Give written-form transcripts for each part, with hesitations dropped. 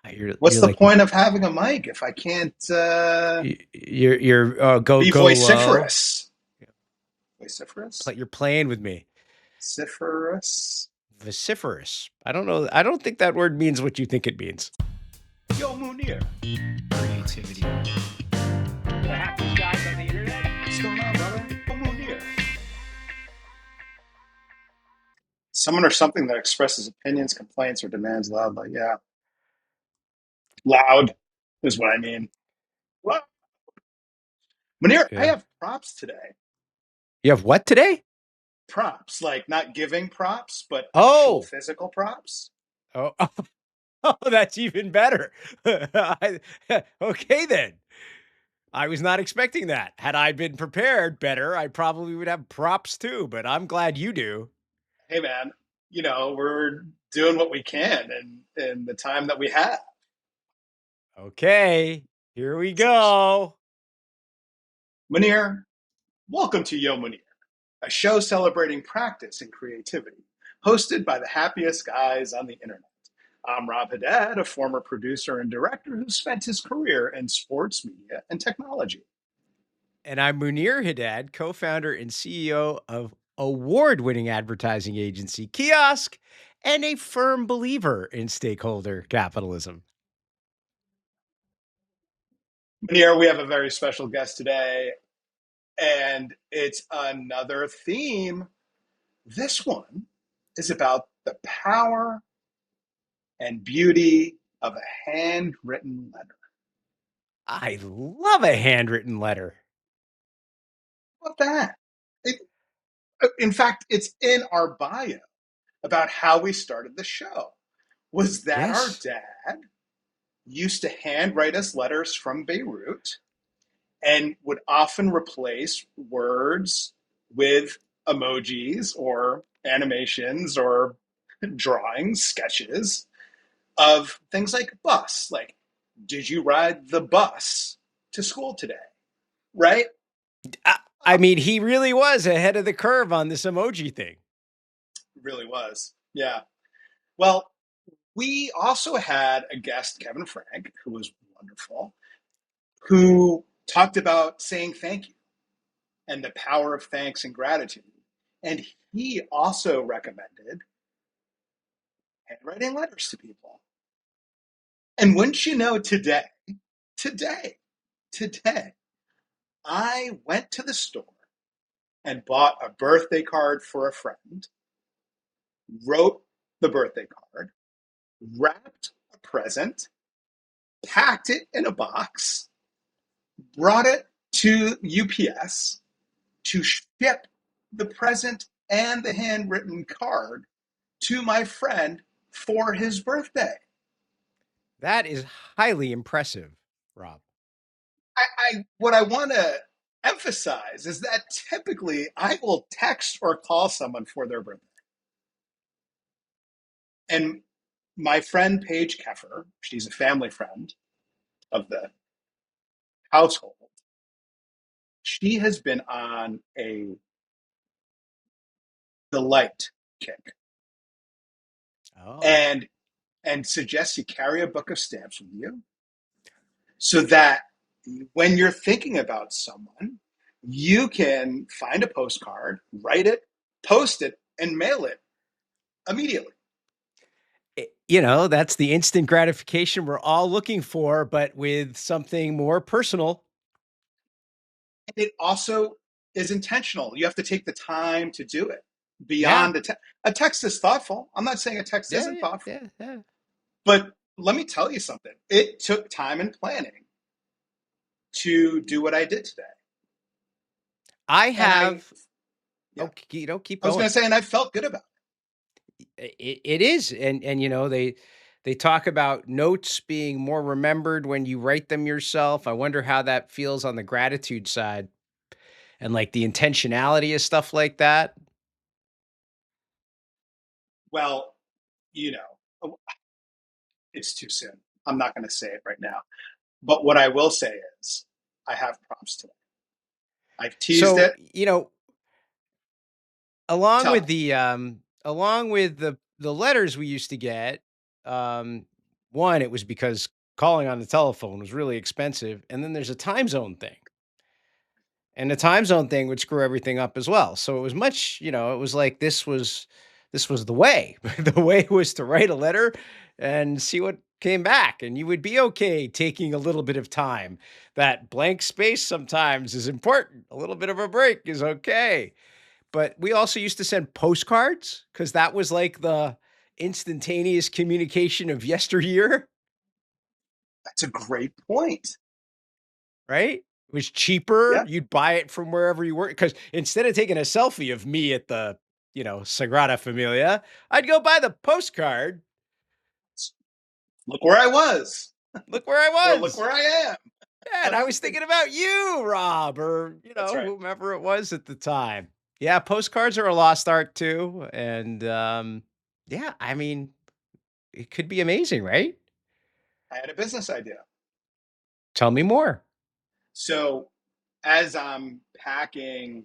What's You're the like point of having a mic if I can't you're be go low. vociferous? Vociferous? You're playing with me. Vociferous? Vociferous. I don't know. I don't think that word means what you think it means. Yo Munir. Creativity. The happiest guys on the internet. What's going on, brother? Yo Munir. Someone or something that expresses opinions, complaints, or demands loudly. Yeah. Loud is what I mean. What? Munir, I Yeah. have props today. You have what today? Props, like not giving props, but actual Oh. physical props. Oh. Oh, that's even better. Okay, then. I was not expecting that. Had I been prepared better, I probably would have props too, but I'm glad you do. Hey, man, we're doing what we can in the time that we have. Okay, here we go. Munir, welcome to Yo Munir, a show celebrating practice and creativity, hosted by the happiest guys on the internet. I'm Rob Haddad, a former producer and director who spent his career in sports media and technology. And I'm Munir Haddad, co founder and CEO of award winning advertising agency Kiosk and a firm believer in stakeholder capitalism. Munir, we have a very special guest today, and it's another theme. This one is about the power and beauty of a handwritten letter. I love a handwritten letter. How about that? It, in fact, it's in our bio about how we started the show. Was that our Yes. dad used to handwrite us letters from Beirut and would often replace words with emojis or animations or drawings, sketches of things like bus, like, did you ride the bus to school today? Right? I mean, he really was ahead of the curve on this emoji thing. Really was. Yeah. Well, we also had a guest, Kevin Frank, who was wonderful, who talked about saying thank you and the power of thanks and gratitude. And he also recommended handwriting letters to people. And wouldn't you know, today, today, I went to the store and bought a birthday card for a friend, wrote the birthday card, wrapped a present, packed it in a box, brought it to UPS to ship the present and the handwritten card to my friend for his birthday. That is highly impressive, Rob. What I want to emphasize is that typically I will text or call someone for their birthday. And my friend Paige Keffer, she's a family friend of the household, she has been on a delight kick Oh. and suggests you carry a book of stamps with you so that when you're thinking about someone, you can find a postcard, write it, post it, and mail it immediately. That's the instant gratification we're all looking for, but with something more personal. And it also is intentional. You have to take the time to do it Yeah. beyond a text is thoughtful. I'm not saying a text Yeah. isn't Yeah. thoughtful, Yeah. Yeah. but let me tell you something. It took time and planning to do what I did today. I And I, have, yeah, oh, keep I was going to going. say, and I felt good about It is. And, they talk about notes being more remembered when you write them yourself. I wonder how that feels on the gratitude side and like the intentionality of stuff like that. it. Well, you know, it's too soon. I'm not going to say it right now. But what I will say is, I have prompts today. I've teased So, it. along Tell with me. the letters we used to get, um One, it was because calling on the telephone was really expensive, and then there's a time zone thing. And the time zone thing would screw everything up as well. So it was much, it was like this was the way. The way was to write a letter and see what came back, and you would be okay taking a little bit of time. That blank space sometimes is important. A little bit of a break is okay. But we also used to send postcards because that was like the instantaneous communication of yesteryear, That's a great point. right? It was cheaper. Yeah. You'd buy it from wherever you were. Because instead of taking a selfie of me at the, Sagrada Familia, I'd go buy the postcard. Look where I was, Look where I or look was. where I am. Yeah, and I was And thinking about you, Rob, or, that's right. whomever it was at the time. Yeah, postcards are a lost art too. And yeah, I mean, it could be amazing, right? I had a business idea. Tell me more. So as I'm packing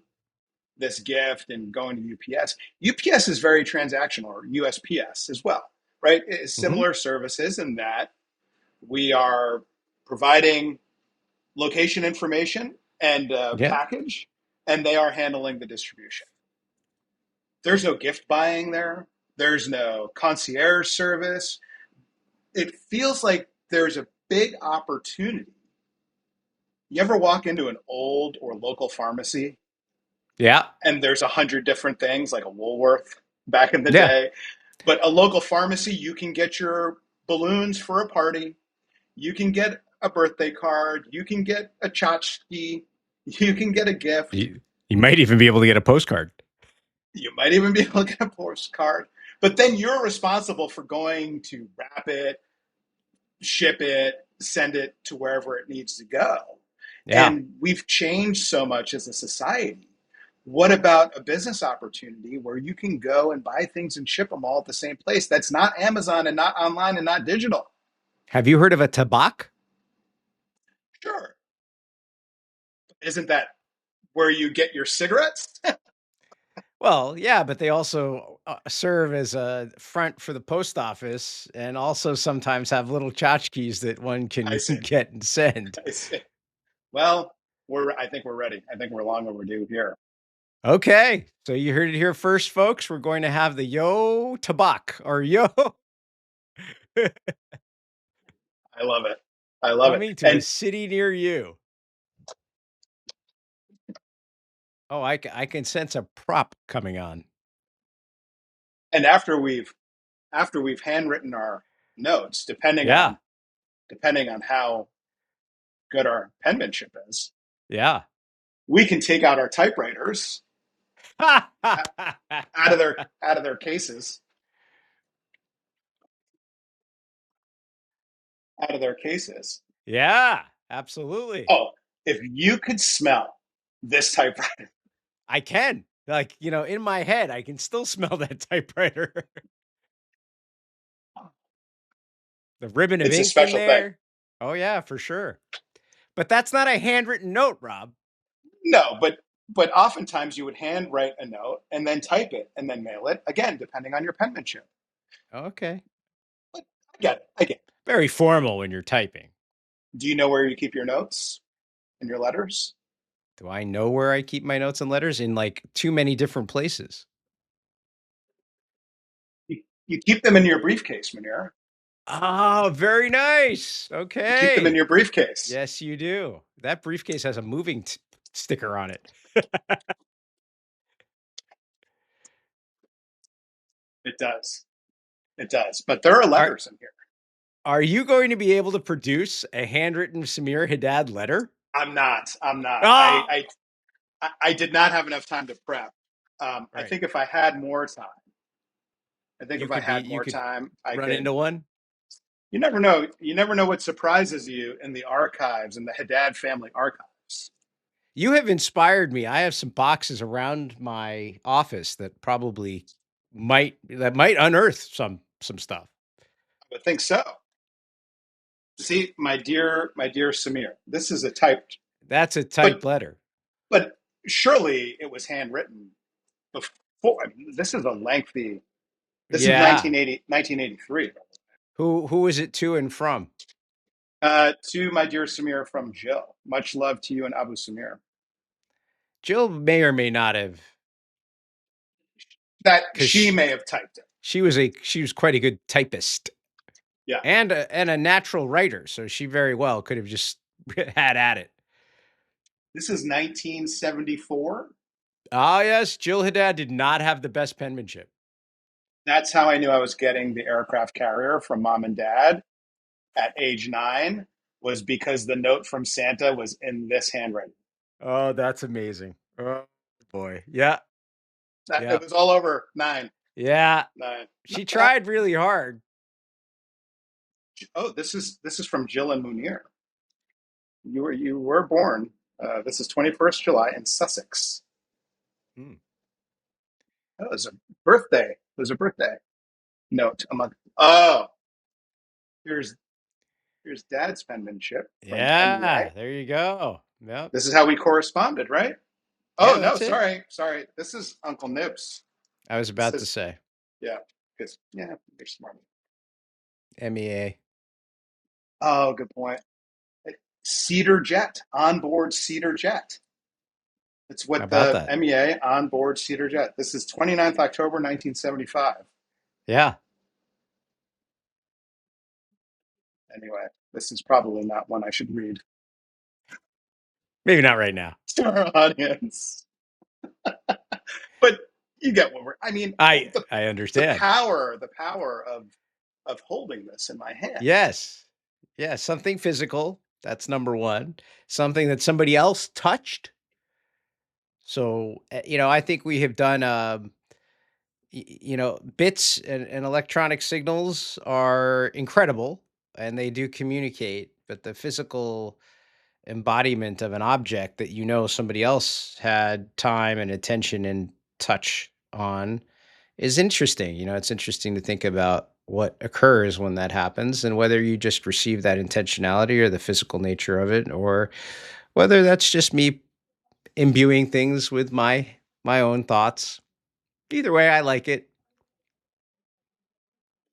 this gift and going to UPS, UPS is very transactional, or USPS as well, right? It's Hmm. similar services in that we are providing location information and Yeah. package, and they are handling the distribution. There's no gift buying there. There's no concierge service. It feels like there's a big opportunity. You ever walk into an old or local pharmacy Yeah. and there's 100 different things like a Woolworth back in the Yeah. day, but a local pharmacy, you can get your balloons for a party, you can get a birthday card, you can get a tchotchke, you can get a gift, You might even be able to get a postcard. you might even be able to get a postcard, but then you're responsible for going to wrap it, ship it, send it to wherever it needs to go. Yeah. And we've changed so much as a society. What about a business opportunity where you can go and buy things and ship them all at the same place? That's not Amazon and not online and not digital. Have you heard of a Tabac? Sure. Isn't that where you get your cigarettes? Well, yeah, but they also serve as a front for the post office and also sometimes have little tchotchkes that one I can see. get and send. I see. Well, I think we're ready. I think we're long overdue here. Okay. So you heard it here first, folks. We're going to have the Yo Tabac or Yo I love it. I love it. coming to a And city near you. Oh, I can sense a prop coming on. and after we've handwritten our notes, Yeah. depending on how good our penmanship is, Yeah. we can take out our typewriters out of their cases, out of their cases. Yeah, absolutely. Oh, if you could smell this typewriter, I can. Like, in my head, I can still smell that typewriter. The ribbon of it's a ink in special thing. there. Oh, yeah, for sure. But that's not a handwritten note, Rob. No, but oftentimes you would handwrite a note and then type it and then mail it again, depending on your penmanship. Okay. But I get it. I get it. Very formal when you're typing. Do you know where you keep your notes and your letters? Do I know where I keep my notes and letters? In like too many different places. You keep them in your briefcase, Munir. Oh, very nice. You keep them in Okay. your briefcase. Yes, you do. That briefcase has a moving sticker on it. It does. It does. But there are Are letters in here. are you going to be able to produce a handwritten Samir Haddad letter? I'm not. I'm not. Ah, I did not have enough time to prep. I right. think if I had more time, I think if I had You more could time, I run could. into one. You never know. You never know what surprises you in the archives, in the Haddad family archives. You have inspired me. I have some boxes around my office that probably might unearth some stuff. I would think so. See, my dear Samir, this is a typed, That's a but typed letter. but surely it was handwritten before. I mean, this is a lengthy. This is Yeah. 1980, 1983. Who is it to and from? To my dear Samir from Jill. Much love to you and Abu Samir. Jill may or may not have, That because she may have typed it. she was quite a good typist Yeah. and a natural writer, so she very well could have just had at it. This is 1974. Ah, yes, Jill Haddad did not have the best penmanship. That's how I knew I was getting the aircraft carrier from mom and dad at age 9, was because the note from Santa was in this handwriting. Oh, that's amazing. Oh boy. Yeah. It Yeah. was all over 9. Yeah. 9. She Not bad. tried really hard. Oh, this is from Jill and Munir. You were born. This is 21st July in Sussex. Hmm. Oh, it was a birthday. It was a birthday note a month. Oh, here's here's Dad's penmanship from Yeah, MEA. there you go. Yep. This is how we corresponded, right? Oh Yeah, no, that's it. sorry. This is Uncle Nibs. I was It about to says, say yeah, because yeah, you're smart. MEA. Oh, good point. Cedar Jet, onboard Cedar Jet. It's How what about the that? MEA onboard Cedar Jet. This is 29th October 1975. Yeah. Anyway, this is probably not one I should read Maybe not right now. to our audience. But you get what we're. I mean, I the understand. power of holding this in my hand. Yes. Yeah, something physical. That's number one. Something that somebody else touched. So, I think we have done bits and electronic signals are incredible and they do communicate, but the physical embodiment of an object that somebody else had time and attention and touch on is interesting. It's interesting to think about what occurs when that happens and whether you just receive that intentionality or the physical nature of it, or whether that's just me imbuing things with my own thoughts. Either way, I like it.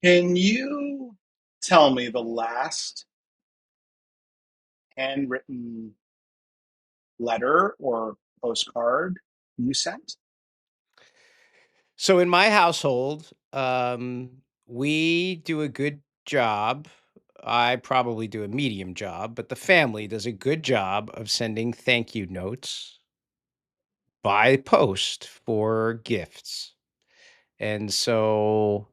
Can you tell me the last handwritten letter or postcard you sent? So in my household, we do a good job. I probably do a medium job, but the family does a good job of sending thank you notes by post for gifts. And so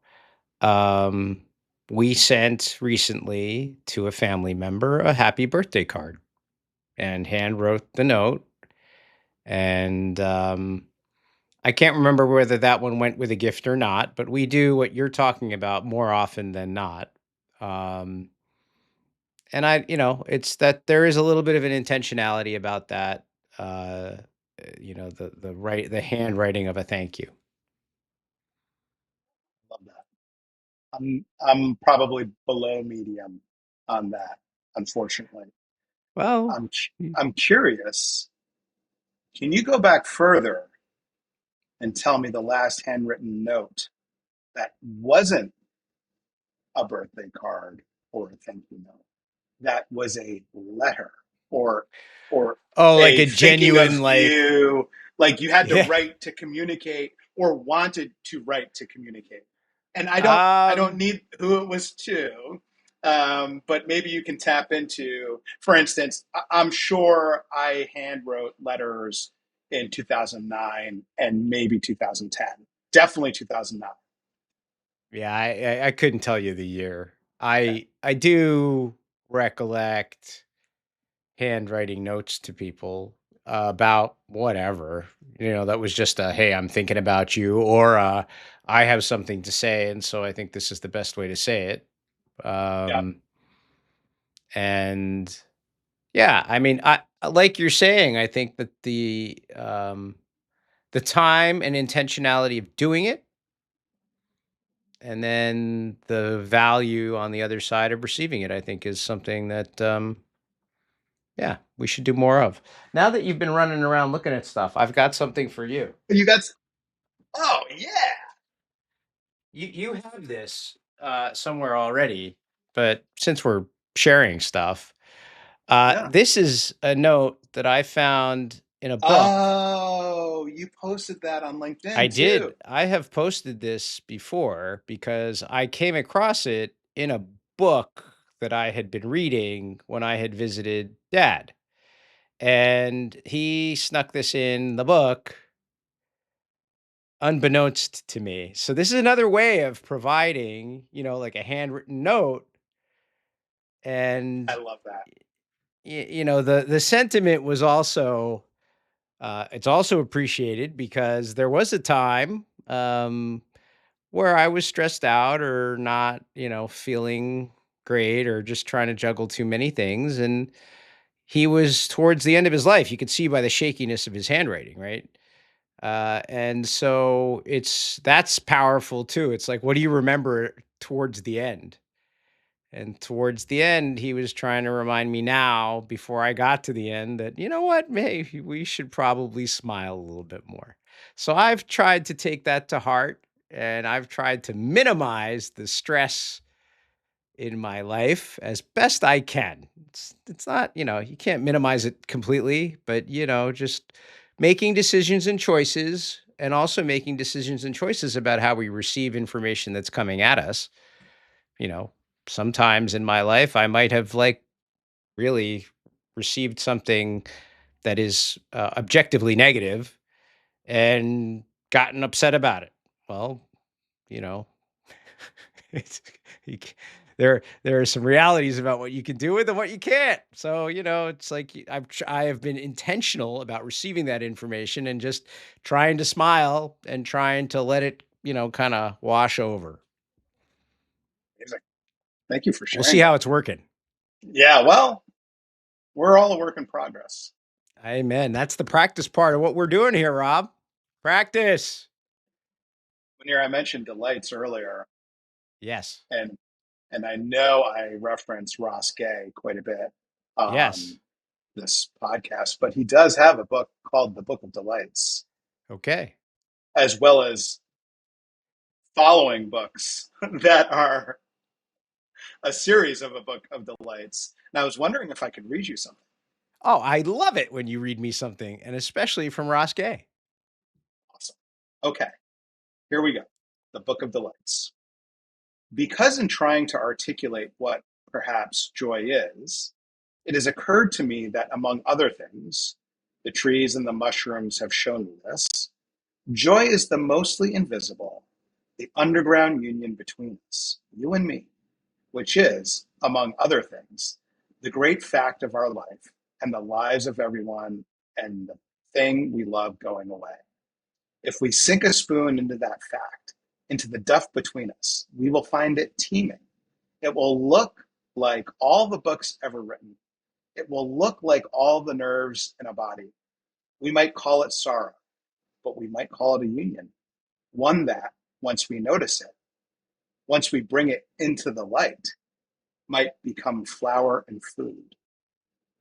um, we sent recently to a family member a happy birthday card and hand wrote the note. And I can't remember whether that one went with a gift or not, but we do what you're talking about more often than not. Um, and it's that there is a little bit of an intentionality about that. The handwriting of a thank you. Love that. I'm probably below medium on that, unfortunately. Well, y- I'm curious. Can you go back further and tell me the last handwritten note that wasn't a birthday card or a thank you note? That was a letter or or oh, like a a thinking of genuine, like, you, like you had to yeah. write to communicate or wanted to write to communicate. And I don't Um, need who it was to, but maybe you can tap into, for instance, I'm sure I hand wrote letters in 2009 and maybe 2010, definitely 2009. yeah, I couldn't tell you the year. Okay. I do recollect handwriting notes to people about whatever, that was just a, hey, I'm thinking about you, or I have something to say. And so I think this is the best way to say it. Yeah. And yeah, I mean, like you're saying, I think that the time and intentionality of doing it, and then the value on the other side of receiving it, I think is something that, yeah, we should do more of. Now that you've been running around looking at stuff, I've got something for you. You got, oh, yeah. You have this somewhere already. but since we're sharing stuff, Yeah. this is a note that I found in a book. Oh, you posted that on I LinkedIn did. too. I have posted this before because I came across it in a book that I had been reading when I had visited Dad. And he snuck this in the book unbeknownst to me. So this is another way of providing, like a handwritten note. I And love that. the sentiment was also it's also appreciated because there was a time where I was stressed out or not, feeling great or just trying to juggle too many things. And he was towards the end of his life. You could see by the shakiness of his handwriting, right? And so that's powerful too. It's like, what do you remember towards the end? And towards the end, he was trying to remind me now, before I got to the end, that, you know what, maybe we should probably smile a little bit more. So I've tried to take that to heart and I've tried to minimize the stress in my life as best I can. It's not, you can't minimize it completely, but just making decisions and choices and also making decisions and choices about how we receive information that's coming at us. You know, Sometimes in my life I might have like really received something that is objectively negative and gotten upset about it. Well, you know, it's you c there are some realities about what you can do with and what you can't. So, it's like I have been intentional about receiving that information and just trying to smile and trying to let it, kinda wash over. Amazing. Thank you for We'll see sharing how that. it's working. Yeah, well, we're all a work in progress. Amen. That's the practice part of what we're doing here, Rob. Practice. Munir, I mentioned delights earlier, Yes. and I know I reference Ross Gay quite a bit Yes. on this podcast, but he does have a book called The Book of Delights, Okay. as well as following books that are a series of a book of delights. And I was wondering if I could read you something. Oh, I love it when you read me something, and especially from Ross Gay. Awesome. Okay, here we go. The Book of Delights. Because in trying to articulate what perhaps joy is, it has occurred to me that, among other things, the trees and the mushrooms have shown me this, joy is the mostly invisible, the underground union between us, you and me, which is, among other things, the great fact of our life and the lives of everyone and the thing we love going away. If we sink a spoon into that fact, into the duff between us, we will find it teeming. It will look like all the books ever written. It will look like all the nerves in a body. We might call it sorrow, but we might call it a union. One that, once we notice it, once we bring it into the light, might become flower and food,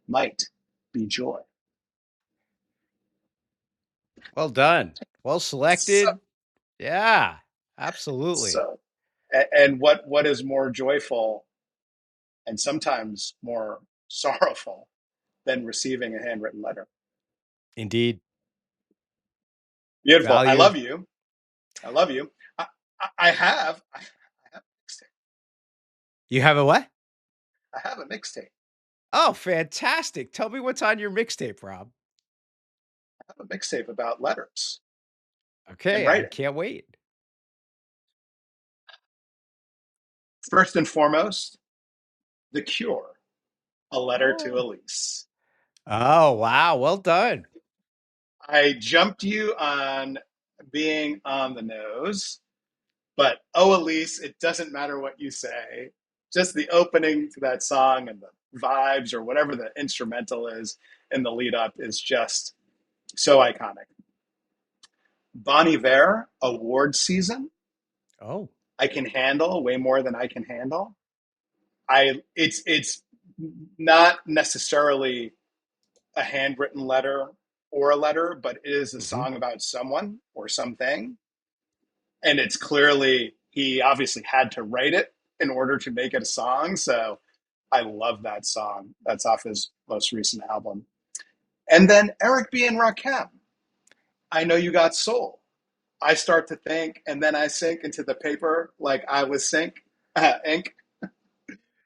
might be joy. Well done. Well So, selected. Yeah, absolutely. so and what is more joyful and sometimes more sorrowful than receiving a handwritten letter? Indeed. Beautiful. I Value. love you. I love you. I have a mixtape. You have a what? I have a mixtape. Oh, fantastic. Tell me what's on your mixtape, Rob. I have a mixtape about letters and Okay, I writing. can't wait. First and foremost, The Cure, a letter to Oh. Elise. Oh, wow. Well done. I jumped you on being on the nose, but oh, Elise, it doesn't matter what you say. Just the opening to that song and the vibes or whatever the instrumental is in the lead up is just so iconic. Bon Iver, award season. Oh. I can handle way more than I can handle. It's not necessarily a handwritten letter or a letter, but it is a Hmm. song about someone or something. And it's clearly he obviously had to write it, in order to make it a song. So I love that song. That's off his most recent album. And then Eric B. and Rakim, I Know You Got Soul. I start to think, and then I sink into the paper like I was ink,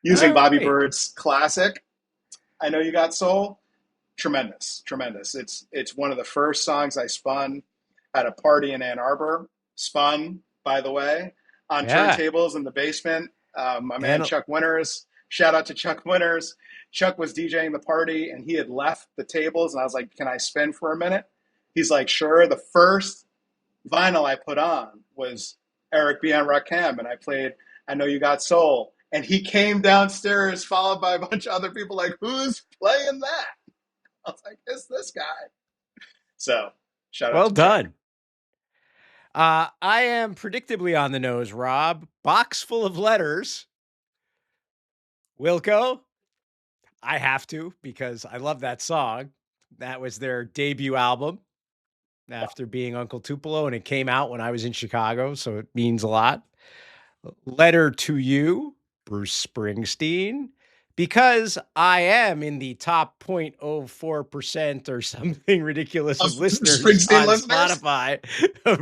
using All Bobby right. Bird's classic, I Know You Got Soul. Tremendous, tremendous. It's one of the first songs I spun at a party in Ann Arbor. Spun, by the way, on Yeah. turntables in the basement. My man And Chuck Winters. Shout out to Chuck Winters. Chuck was DJing the party and he had left the tables, and I was like, "Can I spin for a minute?" He's like, "Sure." The first vinyl I put on was Eric B. and Rakim, and I played I Know You Got Soul. And he came downstairs, followed by a bunch of other people, like, "Who's playing that?" I was like, "It's this guy." So, shout out well to Chuck. done. I am predictably on the nose, Rob. Box full of letters. Wilco. I have to because I love that song. That was their debut album after being Uncle Tupelo, and it came out when I was in Chicago, so it means a lot. Letter to You, Bruce Springsteen, because I am in the top 0.04% or something ridiculous Of of listeners Springsteen on listeners? Spotify. I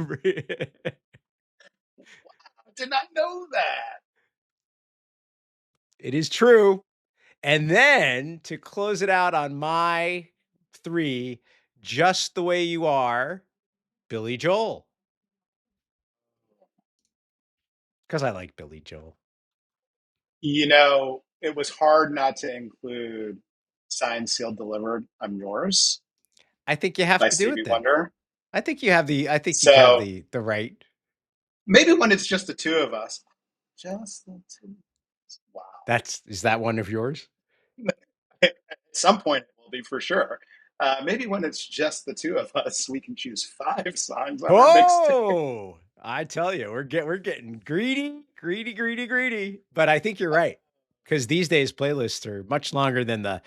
did not know that. It is true. And then to close it out on my three, Just the Way You Are, Billy Joel, because I like Billy Joel. It was hard not to include Signed, Sealed, Delivered, I'm Yours I think you have by to do Stevie it then. Wonder. I think you have So the right. maybe when it's just the two of us, just the two. Wow. Is that one of yours? At some point, it will be for sure. Maybe when it's just the two of us, we can choose 5 songs on our mixtape. Oh, I tell you, we're getting greedy, greedy, greedy, greedy. But I think you're right because these days playlists are much longer than the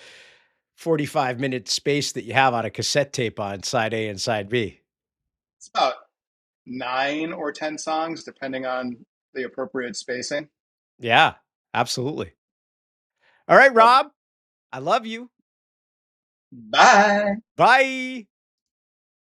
45-minute space that you have on a cassette tape on side A and side B. It's about 9 or 10 songs, depending on the appropriate spacing. Yeah, absolutely. All right, Love it. Rob, I love you. Bye. Bye.